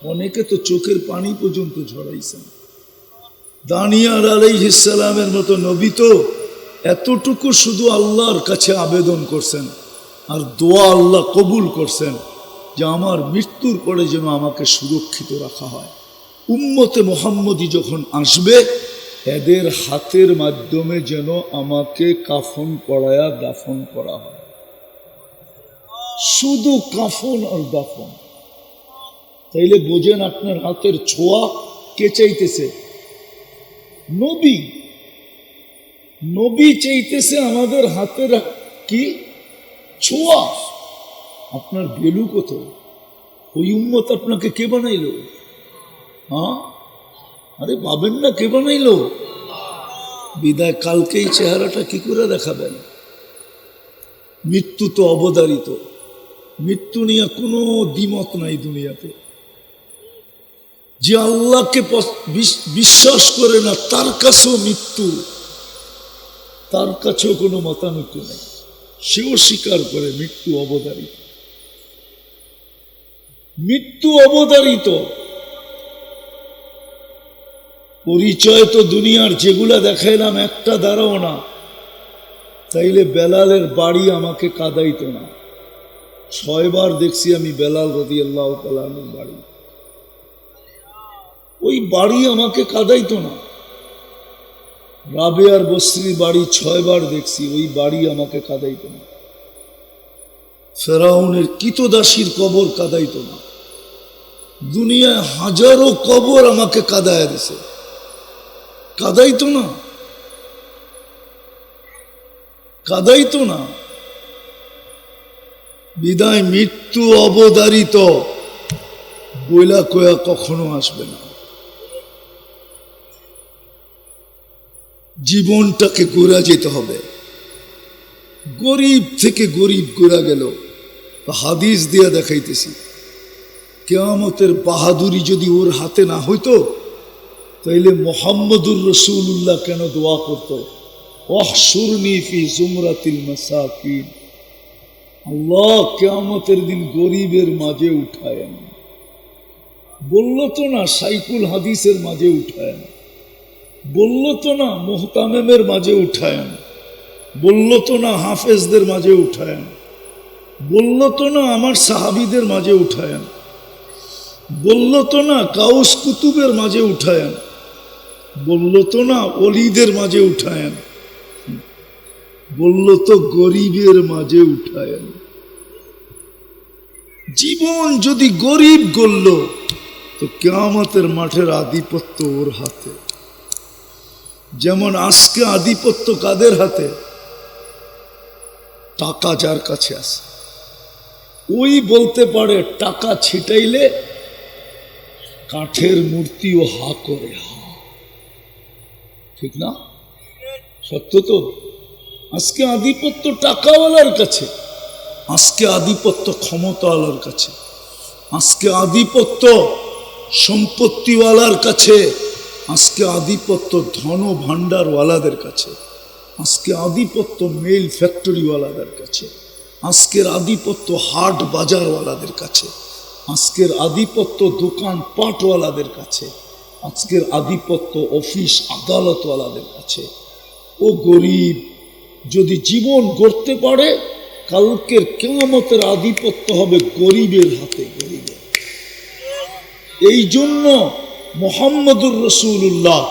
অনেকে তো চোখের পানি পর্যন্ত ঝরাইছেন। দানিয়াল আলাইহিস সালামের মতো নবী তো এতটুকু শুধু আল্লাহর কাছে আবেদন করছেন আর দোয়া আল্লাহ কবুল করছেন যে আমার মৃত্যুর পরে যেন আমাকে সুরক্ষিত রাখা হয়। উম্মতে মুহাম্মদী যখন আসবে এদের হাতের মাধ্যমে যেন আমাকে কাফন পরায়া দাফন করা হয়। শুধু কাফন আর দাফন। তাইলে বোঝেন আপনার হাতের ছোঁয়া কে চাইতেছে? নবী। নবী চাইতেছে আমাদের হাতের কি ছোঁয়া। আপনার ভ্যালু কত? ওই উম্মত আপনাকে কে বানাইলো? হ্যাঁ, আরে ভাবেন না কে বানাইলো? বিদায় কালকে এই চেহারাটা কি করে দেখাবেন? মৃত্যু তো অবধারিত। মৃত্যু নিয়ে কোনো দ্বিমত নাই দুনিয়াতে। যে আল্লাহকে বিশ্বাস করে না তার কাছেও মৃত্যু, তার কাছেও কোনো মতানৈক্য নেই, সেও স্বীকার করে মৃত্যু অবধারিত। মৃত্যু অবধারিত। পরিচয় তো দুনিয়ার যেগুলা দেখাইলাম একটা দ্বারাও না। তাইলে বেলালের বাড়ি আমাকে কাঁদাইতো না। 6 বার দেখছি আমি বেলাল রাদিয়াল্লাহু তাআলা আনহুর বাড়ি। ওই বাড়ি আমাকে কাঁদাইতো না। রাবেয়ার বসরির বাড়ি 6 বার দেখছি, ওই বাড়ি আমাকে কাঁদাইতো না। ফেরাউনের কিতদাসীর কবর কাঁদাইতো না। দুনিয়ায় হাজারো কবর আমাকে কাঁদায় দিছে, কাঁদাইতো না, কাঁদাইতো না। বিদায় মৃত্যু অবধারিত বইলা কয়া কখনো আসবে না। জীবনটাকে গোড়া যেতে হবে। গরিব থেকে গরিব গোড়া গেল। হাদিস দিয়া দেখাইতেছি, কিয়ামতের বাহাদুরি যদি ওর হাতে না হইতো তাইলে মুহাম্মদুর রাসূলুল্লাহ কেন দোয়া করতো, ওয়াহশুরনি ফি জুমরাতিল মাসাকিন, আল্লাহ কিয়ামতের দিন গরিবের মাঝে উঠায়েন। বললো তো না সাইকুল হাদিসের মাঝে উঠায়েন, বললো তো না মুহতামেমের মাঝে উঠায়েন, বললো তো না হাফেজদের মাঝে উঠায়েন, বললো তো না আমার সাহাবীদের মাঝে উঠায়েন, বললো তো না কাউস কুতুবের মাঝে উঠায়েন, বললো তো না ওলিদের মাঝে উঠায়েন, বললো তো গরিবের মাঝে উঠায়েন। জীবন যদি গরিব গড়ল তো কিয়ামতের মাঠের আধিপত্য ওর হাতে। যেমন আজকে আধিপত্য কাদের হাতে? টাকা যার কাছে আছে ওই বলতে পারে টাকা ছিটাইলে কাঠের মূর্তিও হা করে, হা, ঠিক না? সত্য তো। আজকে আধিপত্য টাকাওয়ালার কাছে, আজকে আধিপত্য ক্ষমতাওয়ালার কাছে, আজকে আধিপত্য সম্পত্তিওয়ালার কাছে, আজকে আধিপত্য ধন ভাণ্ডারওয়ালাদের কাছে, আজকে আধিপত্য মেল ফ্যাক্টরিওয়ালাদের কাছে, আজকের আধিপত্য হাট বাজারওয়ালাদের কাছে, আজকের আধিপত্য দোকান পাটওয়ালাদের কাছে, আজকের আধিপত্য অফিস আদালতওয়ালাদের কাছে। ও গরিব যদি জীবন গড়তে পারে কালকের কিয়ামতের আধিপত্য হবে গরিবের হাতে, গরিবের। এই জন্য মুহাম্মদুর রাসূলুল্লাহ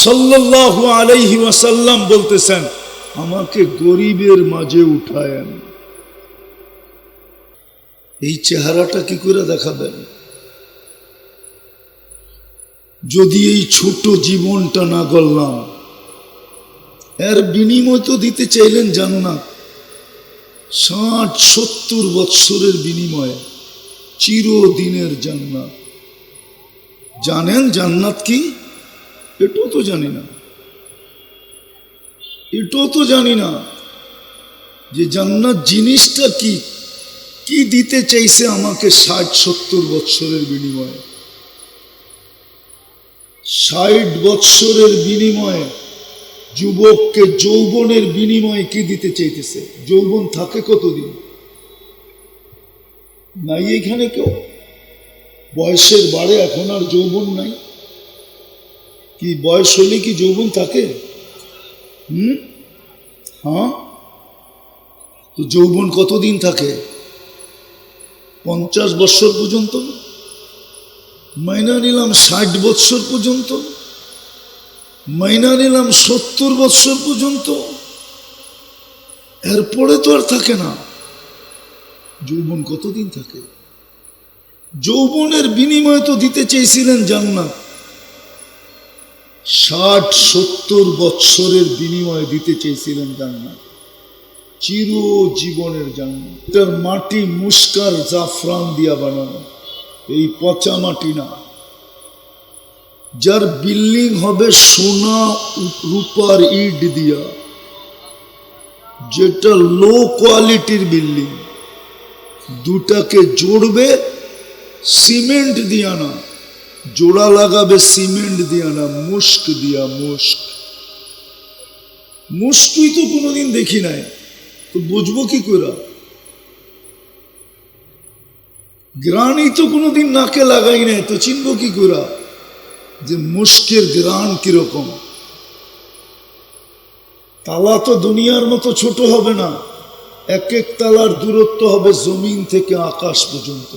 সাল্লাল্লাহু আলাইহি ওয়াসাল্লাম বলতেছেন আমাকে গরিবের মাঝে উঠায়েন। এই চেহারাটা কি করে দেখাবেন? যদি এই ছোট জীবনটা না গড়লাম, এর বিনিময় তো দিতে চাইলেন জান্নাত। 60-70 বৎসরের বিনিময়ে চিরদিনের জান্নাত। জানেন জান্নাত কি? এটাও তো জানি না, এটাও তো জানি না যে জান্নাত জিনিসটা কি, কি দিতে চাইছে আমাকে 60-70 বৎসরের বিনিময়ে। 60 বৎসরের বিনিময়ে যুবককে যৌবনের বিনিময়ে কি দিতে চাইতেছে? যৌবন থাকে কতদিন? নাই এখানে কেউ বয়সের বাড়ে এখন আর যৌবন নাই। কি বয়স হলে কি যৌবন থাকে? হ্যাঁ, তো যৌবন কতদিন থাকে? 50 বৎসর পর্যন্ত, মাইনা নিলাম 60 বৎসর পর্যন্ত, মাইনা নিলাম 70 বৎসর পর্যন্ত, এরপরে তো আর থাকে না। যৌবন কতদিন থাকে? যৌবনের বিনিময়ে তো দিতে চেয়েছিলেন জান্নাত। 60-70 বৎসরের বিনিময়ে দিতে চেয়েছিলেন জান্নাত, চিরজীবনের জান্নাত। এটার মাটি মুস্কার জাফরান দিয়া বানানো, এই পচা মাটি না। যার বিল্ডিং হবে সোনা রূপার ইট দিয়া, যেটা লো কোয়ালিটির বিল্ডিং, দুটাকে জোড়বে সিমেন্ট দিয়া না, জোড়া লাগাবে সিমেন্ট দিয়া না, মুস্ক দিয়া। মুস্কই তো কোনোদিন দেখি নাই, তো বুঝবো কি করে? গ্রানই তো কোনোদিন নাকে লাগাই নাই, তো চিনবো কি করে যে মুস্কের গ্রান কিরকম? তালা তো দুনিয়ার মতো ছোট হবে না, এক এক তালার দূরত্ব হবে জমিন থেকে আকাশ পর্যন্ত।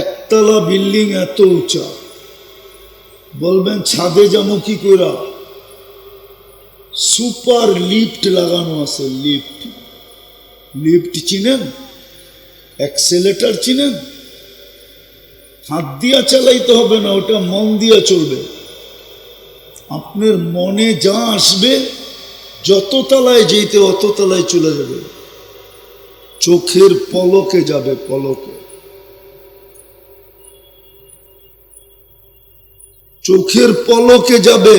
একতলা বিল্ডিং এত উঁচা, বলবেন ছাদে যাবো কি করে? সুপার লিফট লাগানো আছে। লিফট চিনেন? অ্যাক্সেলেটর চিনেন? হাত দিয়া চালাইতে হবে না, ওটা মন দিয়া চলবে। আপনার মনে যা আসবে, যত তলায় যেতে অত তলায় চলে যাবে, চোখের পলকে যাবে, পলকে। চোখের পলকে যাবে।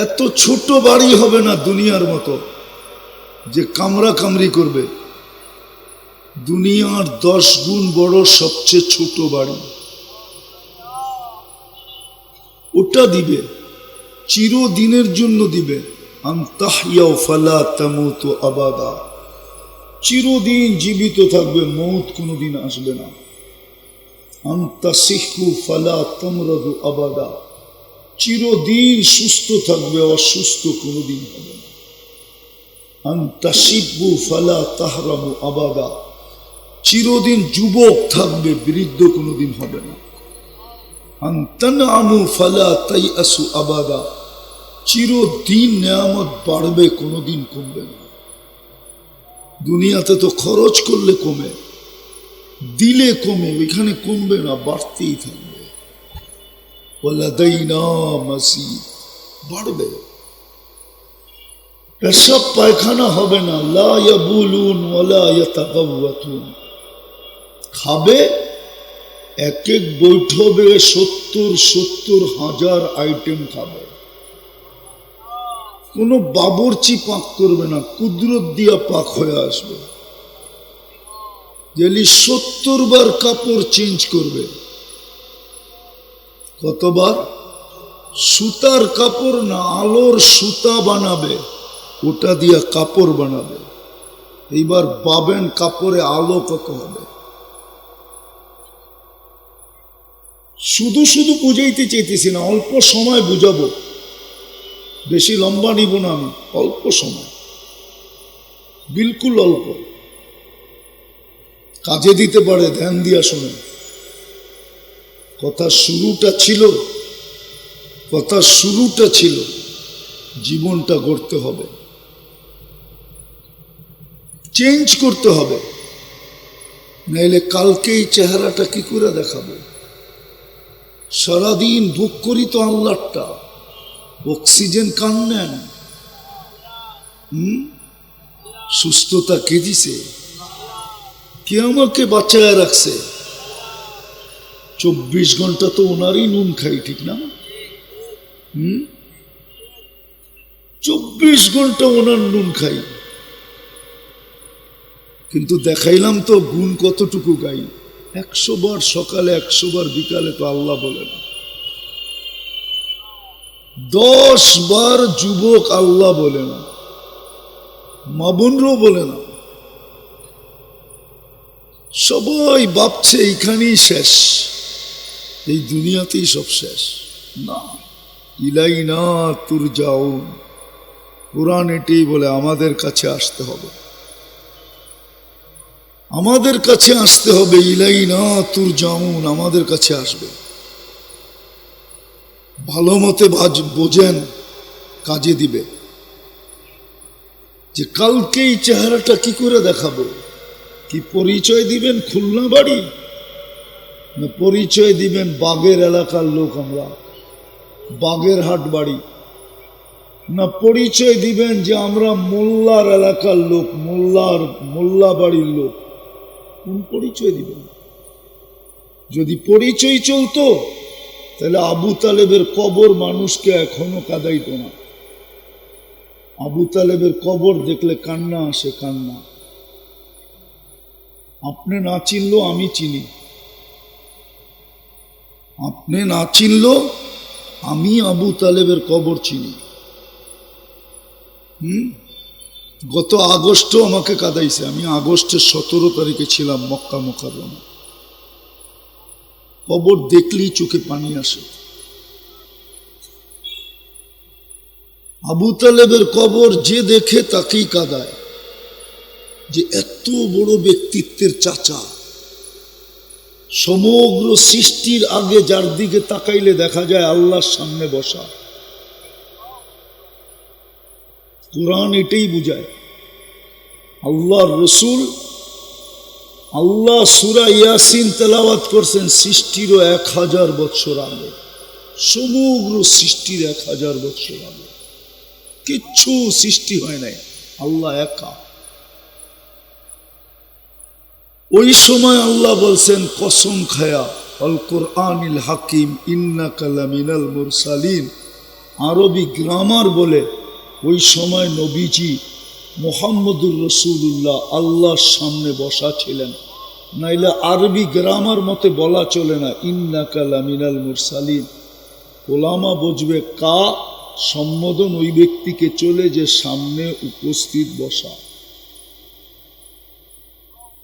এত ছোট বাড়ি হবে না দুনিয়ার মতো যে কামরা কামরি করবে। দুনিয়ার 10 গুণ বড় সবচেয়ে ছোট বাড়ি, ওটা দিবে, চিরদিনের জন্য দিবে। আনতাহইয়াও ফালা তামুতু আবাদা, চিরদিন জীবিত থাকবে, মৌত কোনোদিন আসবে না। আনতাসিহু ফালা তামরাদু আবাদা, চিরদিন সুস্থ থাকবে, অসুস্থ কোনোদিন হবে না। আনতাশিবু ফালা তাহরামু আবাদা, চিরদিন যুবক থাকবে, বৃদ্ধ কোনোদিন হবে না। আনতানআমু ফালা তাইআসু আবাদা, চিরদিন নেয়ামত বাড়বে, কোনোদিন কমবে না। দুনিয়াতে তো খরচ করলে কমে, দিলে কমে, ওইখানে কমবে না, বাড়তেই থাকবে। ওয়ালাদাইনা মাসিদ, বাড়বে। পেশাব পায়খানা হবে না, লা ইয়াবুলুন ওয়ালা ইয়াতাগাওয়াতুন। খাবে, এক এক বৈঠবে 70 হাজার আইটেম খাবে। কোনো বাবরচি পাক করবে না, কুদরত দিয়া পাক হয়ে আসবে। গেলি 70 বার কাপড় চেঞ্জ করবে। কতবার? সুতার কাপড় না, আলোর সুতা বানাবে, ওটা দিয়া কাপড় বানাবে। এইবার পাবেন কাপড়ে আলো কত হবে। শুধু শুধু বুঝাইতে চাইতেছি না, অল্প সময় বুঝাবো, বেশি লম্বা নিব না আমি, অল্প সময়, বিলকুল অল্প, কাজে দিতে পারে, ধ্যান দিয়া শোনেন। কথা শুরুটা ছিল জীবনটা গড়তে হবে, চেঞ্জ করতে হবে, নাইলে কালকে এই চেহারাটা কি করে দেখাবো? সারাদিন ভোগ করি তো আল্লাহটা, অক্সিজেন কান নেন, সুস্থতা কে দিছে? কে আমাকে বাঁচায় রাখছে? 24 ঘন্টা তো ওনারই নুন খাই, ঠিক না? 24 ঘন্টা ওনার নুন খাই, কিন্তু দেখাইলাম তো গুণ কতটুকু গাই। 100 বার সকালে, 100 বার বিকালে তো আল্লাহ বলে না। 10 বার যুবক আল্লাহ বলে না, মা বোনরাও বলে না। সবাই ভাবছে এইখানেই শেষ, এই দুনিয়াতেই সব শেষ। না, ইলাইনা তুরজাউন। কুরআন এটাই বলে আমাদের কাছে আসতে হবে, আমাদের কাছে আসতে হবে। ইলাইনা তুরজাউন, আমাদের কাছে আসবে। ভালো মতে বোঝেন, কাজে দিবে। যে কালকে এই চেহারাটা কি করে দেখাবো? কি পরিচয় দিবেন খুলনা বাড়ি, না পরিচয় দিবেন বাগের এলাকার লোক আমরা, বাগের হাট বাড়ি, না পরিচয় দিবেন যে আমরা মোল্লার এলাকার লোক, মোল্লা বাড়ির লোক? কোন পরিচয় দিবেন? যদি পরিচয় চলতো তাহলে আবু তালেবের কবর মানুষকে এখনো কাঁদাইত না। আবু তালেবের কবর দেখলে কান্না আসে, কান্না। আপনি না চিনলো আমি চিনি, আপনি না চিনলো আমি আবু তালেবের কবর চিনি। গত আগস্টও আমাকে কাঁদাইছে। আমি আগস্টের 17 তারিখে ছিলাম মক্কা মুকাররমা। কবর দেখলেই চোখে পানি আসে। আবু তালেবের কবর যে দেখে তাকেই কাঁদায়, যে এত বড় ব্যক্তিত্বের চাচা, সমগ্র সৃষ্টির আগে যার দিকে তাকাইলে দেখা যায় আল্লাহর সামনে বসা। কুরআন এটাই বুঝায়। আল্লাহর রসুল, আল্লাহ সূরা ইয়াসিন তেলাওয়াত করছেন সৃষ্টিরও 1000 বছর আগে, সমগ্র সৃষ্টির 1000 বছর আগে কিচ্ছু সৃষ্টি হয় নাই, আল্লাহ একা। ওই সময় আল্লাহ বলছেন কসম খায়া, আল কোরআনিল হাকিম ইন্নাকা লামিনাল মুরসালিন। আরবি গ্রামার বলে ওই সময় নবীজি মুহাম্মদুর রাসূলুল্লাহ আল্লাহর সামনে বসা ছিলেন। নাইলে আরবি গ্রামার মতে বলা চলে না ইন্নাকা লামিনাল মুরসালিন। ওলামা বুঝবে কা সম্বোধন ওই ব্যক্তিকে চলে যে সামনে উপস্থিত বসা,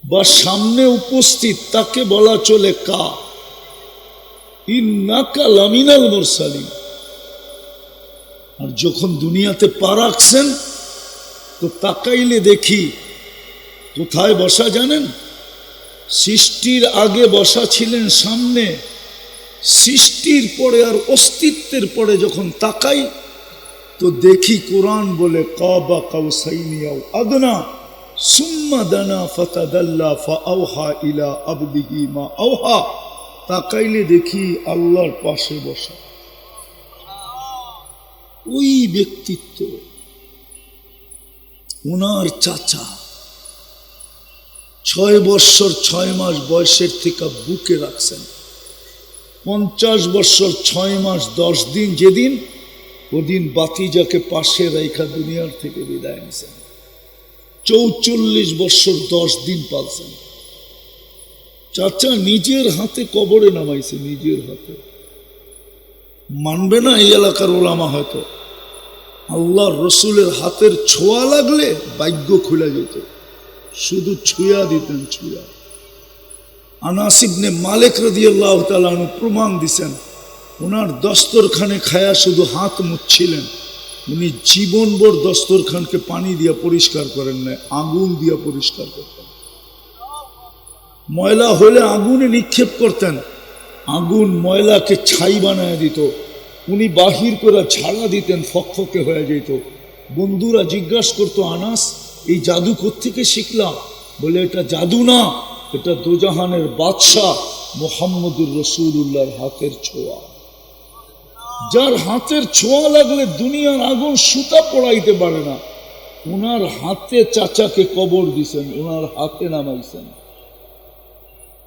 বা সামনে উপস্থিত তাকে বলা চলে কা। ইন্নাকা লামিনাল মুরসালিন। আর যখন দুনিয়াতে পা রাখছেন তো তাকাইলে দেখি কোথায় বসা জানেন? সৃষ্টির আগে বসা ছিলেন সামনে, সৃষ্টির পরে আর অস্তিত্বের পরে যখন তাকাই তো দেখি কোরআন বলে কাবা কাউসাইনি আও আদনা সুম্মা দানা ফাতাদাল্লা ফাআওহা ইলা আবদিহি মা আওহা। তাকাইলে দেখি আল্লাহর পাশে বসা ওই ব্যক্তিত্ব, ওনার চাচা 6 বৎসর 6 মাস বয়সের থেকে বুকে রাখছেন। 50 বৎসর 6 মাস 10 দিন যেদিন, ওদিন বাতিজাকে পাশে রেখা দুনিয়ার থেকে বিদায় নিছেন। 44 বৎসর 10 দিন পালছেন। চাচা নিজের হাতে কবরে নামাইছে, নিজের হাতে। মানবে না এই এলাকার ওলামা হয়তো, আল্লাহর রসুলের হাতের ছোঁয়া লাগলে ভাগ্য খুলে যেত, শুধু ছুঁয়া দিতেন, ছুঁয়া। আনাস ইবনে মালিক রাদিয়াল্লাহু তাআলা আনহু প্রমাণ দিছেন, ওনার দস্তরখানে খায়া শুধু হাত মুছছিলেন, উনি জীবনভর দস্তরখানকে পানি দিয়া পরিষ্কার করেন না, আগুন দিয়া পরিষ্কার করতেন। ময়লা হলে আগুনে নিক্ষেপ করতেন, আগুন ময়লাকে ছাই বানায় দিত, উনি বাহির করে ঝাড়া দিতেন, ফকফকে হয়ে যেত। বন্ধুরা জিজ্ঞাসা করতো, আনাস এই জাদু কোত্থেকে শিখলাম? বলে এটা জাদু না, এটা দোজাহানের বাদশাহ মুহাম্মদুর রাসূলুল্লাহর হাতের ছোঁয়া। যার হাতের ছোঁয়া লাগলে দুনিয়ার আগুন সুতা পড়াইতে পারে না, ওনার হাতে চাচাকে কবর দিছেন, ওনার হাতে নামাইছেন।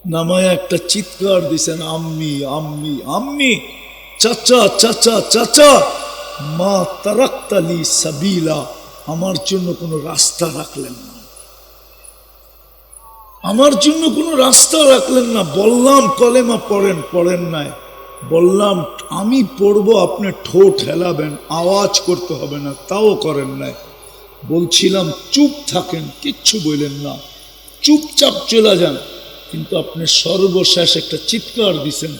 নামায় একটা চিৎকার দিছেন, আম্মি আম্মি আম্মি, চাচা চাচা চাচা, মা তারাক্তালি সাবিলা, আমার জন্য কোনো রাস্তা রাখলেন না, আমার জন্য কোনো রাস্তা রাখলেন না। বললাম কলেমা পড়েন, পড়েন নাই। বললাম আমি পড়বো, আপনি ঠোঁট হেলাবেন, আওয়াজ করতে হবে না, তাও করেন নাই। বলছিলাম চুপ থাকেন, কিচ্ছু বললেন না, চুপচাপ চলে যান। কিন্তু আপনি সর্বশেষ একটা চিৎকার দিছেন,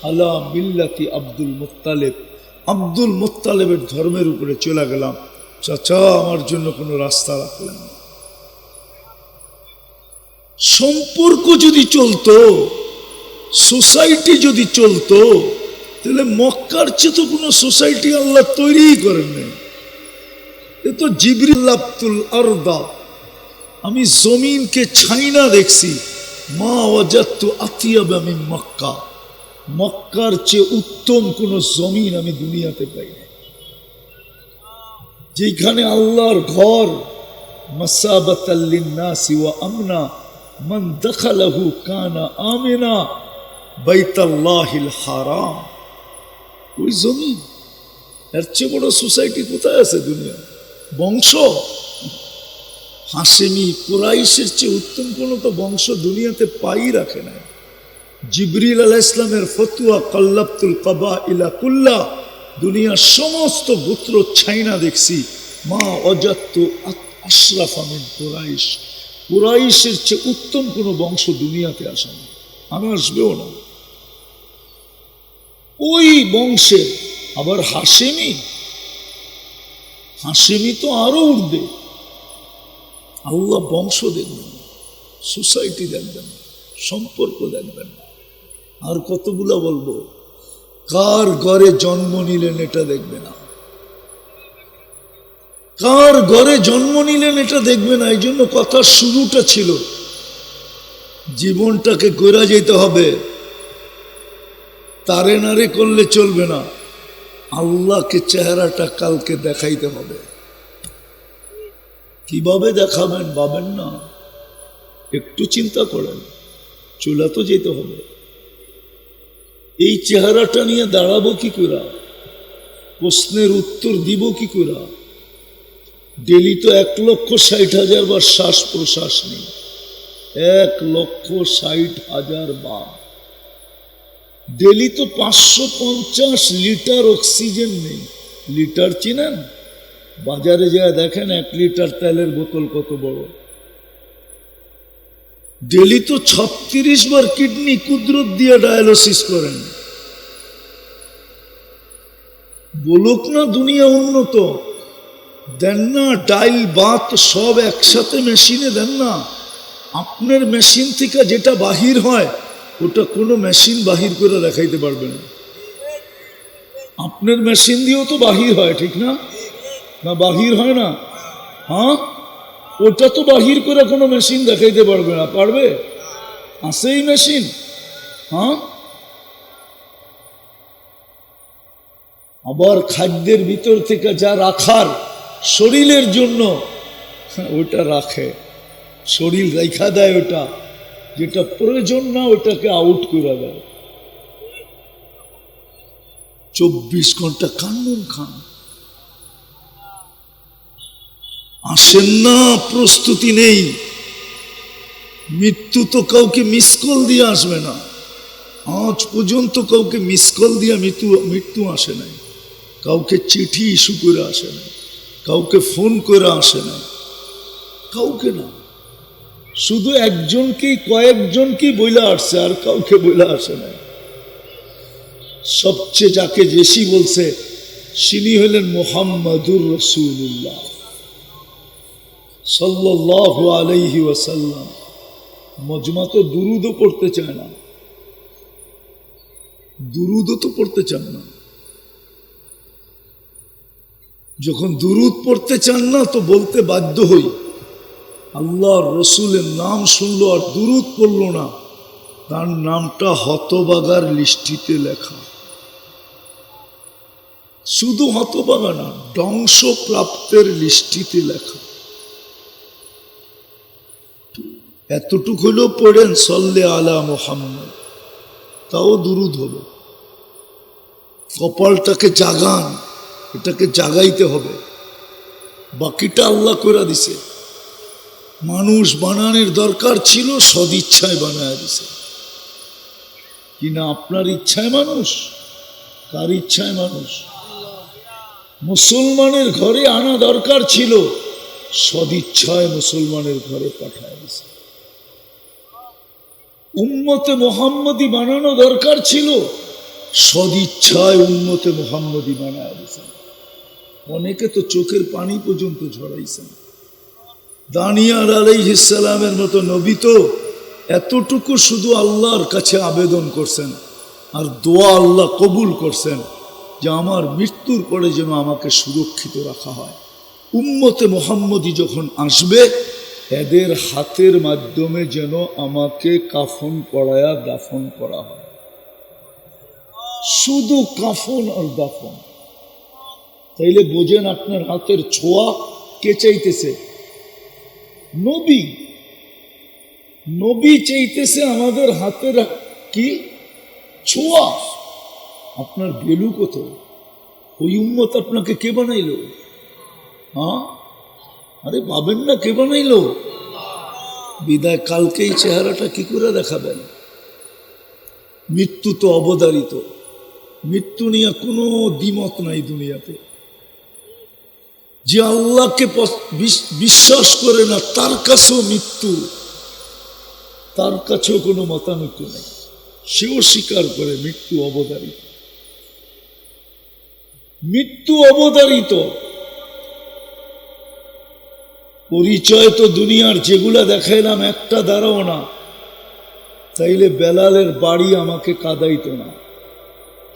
আলা মিল্লাতি আব্দুল মুত্তালিব, আব্দুল মুত্তালিবের ধর্মের উপরে চলে গেলাম। চাচা আমার জন্য কোনো রাস্তা রাখলেন না। সম্পর্ক যদি চলতো, সোসাইটি যদি চলতো, তাহলে মক্কার চেয়ে তো কোনো সোসাইটি আল্লাহ তৈরি করেন নাই। এ তো জিবরিল আব্দুল আরদা, আমি জমিনকে ছাইনা দেখছি, মা ওয়াজাদতু আতিয়াবা মিন মক্কা, মক্কার চেয়ে উত্তম কোন জমিন আমি দুনিয়াতে পাই না, যেখানে আল্লাহর ঘর মাসাবাতাল লিন্নাসি ওয়া আমনা, মান দাখালাহু কানা আমিনা, বাইতাল্লাহিল হারাম। ওই জমিন, এর চেয়ে বড় সোসাইটি কোথায় আছে দুনিয়া? বংশ হাশেমি কুরাইশের চেয়ে উত্তম কোনো তো বংশ দুনিয়াতে পাই রাখে না। জিবরিল আলাইহিস সালামের ফতোয়া কাল্লাবতুল কাবাইলা কুল্লা, দুনিয়ার সমস্ত গোত্র ছাইনা দেখছি, মা ওয়াজাদতু আশরাফা মিন কুরাইশ, কুরাইশের চেয়ে উত্তম কোনো বংশ দুনিয়াতে আসে না, আমি আসবেও না। ওই বংশের আবার হাশেমি, হাশেমি তো আরো উঠবে। আল্লাহ বংশ দেখবেন, সোসাইটি দেখবেন, সম্পর্ক দেখবেন। আর কতগুলো বলবো, কার ঘরে জন্ম নিলেন এটা দেখবে না, কার ঘরে জন্ম নিলেন এটা দেখবে না। এই জন্য কথার শুরুটা ছিল জীবনটাকে গড়া যেতে হবে, তারে নারে করলে চলবে না, আল্লাহকে চেহারাটা কালকে দেখাইতে হবে। কিভাবে দেখাবেন ভাবেন না, একটু চিন্তা করেন, চলে তো যেতে হবে। এই চেহারাটা নিয়ে দাঁড়াবো কি করে, প্রশ্নের উত্তর দিব কি করে? ডেলি তো 1,60,000 বার শ্বাস প্রশ্বাস নেই, 1,60,000 বার। ডেলি তো 550 লিটার অক্সিজেন নেই। লিটার চিনেন? বাজারে যায় দেখেন 1 লিটার তেলের বোতল কত বড়। ডেলি তো 36 বার কিডনি কুদরত দিয়ে ডায়ালিসিস করেন। বলুক না দুনিয়া উন্নত, দেন না ডাইল বাত সব একসাথে মেশিনে দেন না। আপনার মেশিন থেকে যেটা বাহির হয় ওটা কোনো মেশিন বাহির করে দেখাইতে পারবে না। আপনার মেশিন দিয়েও তো বাহির হয়, ঠিক না? না বাহির হয় না? হ্যাঁ, ওটা তো বাহির করে কোনো মেশিন দেখাইতে পারবে না। পারবে? আছেই মেশিন। হ্যাঁ, আবার খাদ্যের ভিতর থেকে যা রাখার শরীরের জন্য ওটা রাখে, শরীর রেখা দেয়, ওটা যেটা প্রয়োজন না ওটাকে আউট করে দেয়। 24 ঘন্টা কান্নুন খান, আসেন না, প্রস্তুতি নেই। মৃত্যু তো কাউকে মিস কল দিয়ে আসবে না, আজ পর্যন্ত কাউকে মিস কল দিয়ে মৃত্যু আসে নাই, কাউকে চিঠি ইস্যু করে আসে নাই, কাউকে ফোন করে আসে নাই, কাউকে না। শুধু একজনকেই, কয়েকজনকেই বইলা আসছে, আর কাউকে বইলা আসে নাই। সবচেয়ে যাকে বেশি বলছে তিনি হলেন মুহাম্মাদুর রাসূলুল্লাহ সাল্লাল্লাহু আলাইহি ওয়াসাল্লাম। মজমা তো দুরুদও পড়তে চায় না, দুরুদও তো পড়তে চান না। যখন দুরুদ পড়তে চান না তো বলতে বাধ্য হই, আল্লাহর রসুলের নাম শুনলো আর দুরুদ পড়লো না, তার নামটা হতবাগার লিস্টিতে লেখা। শুধু হতবাগা না, ধ্বংসপ্রাপ্তের লিস্টিতে লেখা। এতটুকু হলেও পড়েন সল্লে আলা মুহাম্মদ, তাও দুরুদ হলো। কপালটাকে জাগান, এটাকে জাগাইতে হবে। বাকিটা আল্লাহ করে দিছে। মানুষ বানানোর দরকার ছিল, সদিচ্ছায় বানায় দিছে। কিনা আপনার ইচ্ছায় মানুষ? কার ইচ্ছায় মানুষ? মুসলমানের ঘরে আনা দরকার ছিল, সদিচ্ছায় মুসলমানের ঘরে পাঠায় দিছে। উম্মতে মুহাম্মদী বানানো দরকার ছিল, সদিচ্ছায় উম্মতে মুহাম্মদী বানায় দিয়েছেন। অনেকে তো চোখের পানি পর্যন্ত ঝরাইছেন। দানিয়াল আলাইহিস সালামের মতো নবী তো এতটুকু শুধু আল্লাহর কাছে আবেদন করছেন আর দোয়া আল্লাহ কবুল করছেন যে আমার মৃত্যুর পরে যেন আমাকে সুরক্ষিত রাখা হয়। উম্মতে মুহাম্মদী যখন আসবে এদের হাতের মাধ্যমে যেন আমাকে কাফন পরায়া দাফন করা হয়। শুধু কাফন আর দাফন। তাইলে বোঝেন আপনার হাতের ছোঁয়া কে চাইতেছে? নবী। নবী চাইতেছে আমাদের হাতের কি ছোঁয়া। আপনার গেলু কত? ওই উম্মত আপনাকে কে বানাইলো? হ্যাঁ, আরে পাবেন না কে বানাইলো? বিদায় কালকে এই চেহারাটা কি করে দেখাবেন? মৃত্যু তো অবধারিত, মৃত্যু নিয়ে কোনো দ্বিমত নাই দুনিয়াতে। যে আল্লাহকে বিশ্বাস করে না তার কাছেও মৃত্যু, তার কাছেও কোনো মতানৈক্য নেই, সেও স্বীকার করে মৃত্যু অবধারিত। মৃত্যু অবধারিত। পরিচয় তো দুনিয়ার যেগুলা দেখাইলাম একটা দ্বারাও না। তাইলে বেলালের বাড়ি আমাকে কাঁদাইতো না।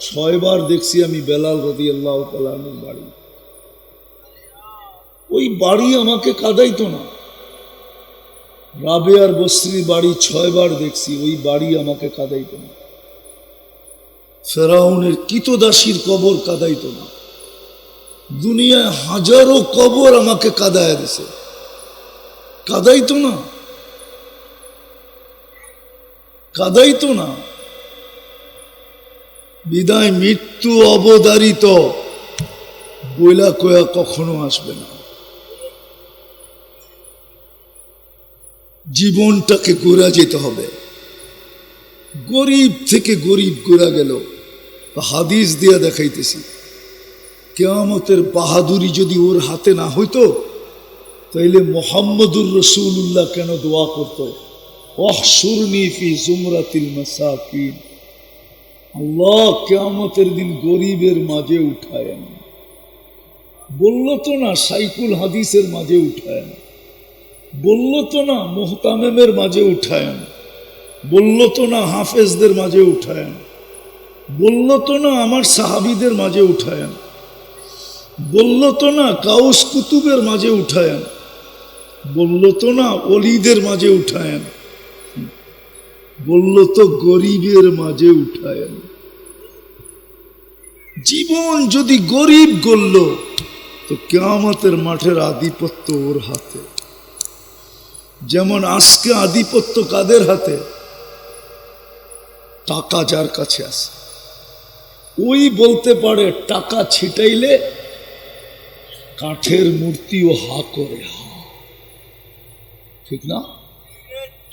6 বার দেখছি আমি বেলাল রাদিয়াল্লাহু তাআলা আনহুর বাড়ি, ওই বাড়ি আমাকে কাঁদাইতো না। রাবেয়ার বসরির বাড়ি 6 বার দেখছি, ওই বাড়ি আমাকে কাঁদাইতো না। ফেরাউনের কৃতদাসীর কবর কাঁদাইতো না। দুনিয়ায় হাজারো কবর আমাকে কাঁদায় দিছে, কাঁদাইতো না, কাঁদাইতো না। বিদায় মৃত্যু অবধারিত, বইলা কয়া কখনো আসবে না। জীবনটাকে গোড়া যেতে হবে। গরিব থেকে গরিব গোড়া গেল। হাদিস দিয়া দেখাইতেছি, কিয়ামতের বাহাদুরি যদি ওর হাতে না হইতো তাইলে মুহাম্মদুর রাসূলুল্লাহ কেন দোয়া করত, ওয়াহশুরনি ফি জুমরাতিল মাসাকিন, আল্লাহ কিয়ামতের দিন গরিবের মাঝে উঠায়েন। বলল তো না সাইকুল হাদিসের মাঝে উঠায়েন, বলল তো না মুহতামেমের মাঝে উঠায়েন, বলল তো না হাফেজদের মাঝে উঠায়েন, বলল তো না আমার সাহাবীদের মাঝে উঠায়েন, বলল তো না কাউস কুতুবের মাঝে উঠায়েন, বলল তো না ওলিদের মাঝে উঠায়েন, বলল তো গরিবের মাঝে উঠায়েন। জীবন যদি গরিব গড়ল তো কিয়ামতের মাঠের আধিপত্য ওর হাতে। যেমন আজকে আধিপত্য কাদের হাতে? টাকা যার কাছে আছে ওই বলতে পারে টাকা ছিটাইলে কাঠের মূর্তিও হা করে, হা, ঠিক না?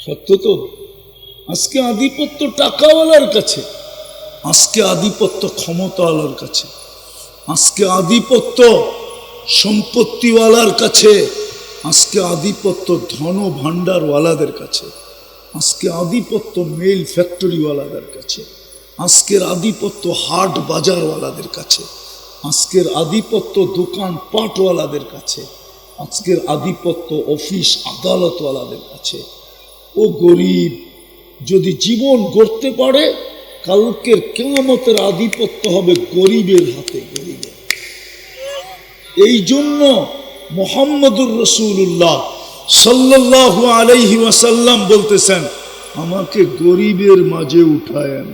সত্য তো। আজকে আধিপত্য টাকাওয়ালার কাছে, আজকে আধিপত্য ক্ষমতাওয়ালার কাছে, আজকে আধিপত্য সম্পত্তিওয়ালার কাছে, আজকে আধিপত্য ধন ভাণ্ডারওয়ালাদের কাছে, আজকে আধিপত্য মেল ফ্যাক্টরিওয়ালাদের কাছে, আজকের আধিপত্য হাট বাজারওয়ালাদের কাছে, আজকের আধিপত্য দোকান পাটওয়ালাদের কাছে, আজকের আধিপত্য অফিস আদালতওয়ালাদের কাছে। ও গরিব যদি জীবন গড়তে পারে কালকের কিয়ামতের আধিপত্য হবে গরিবের হাতে, গরিবের। এই জন্য মুহাম্মদুর রাসূলুল্লাহ সাল্লাল্লাহু আলাইহি ওয়াসাল্লাম বলতেছেন আমাকে গরিবের মাঝে উঠায়েন।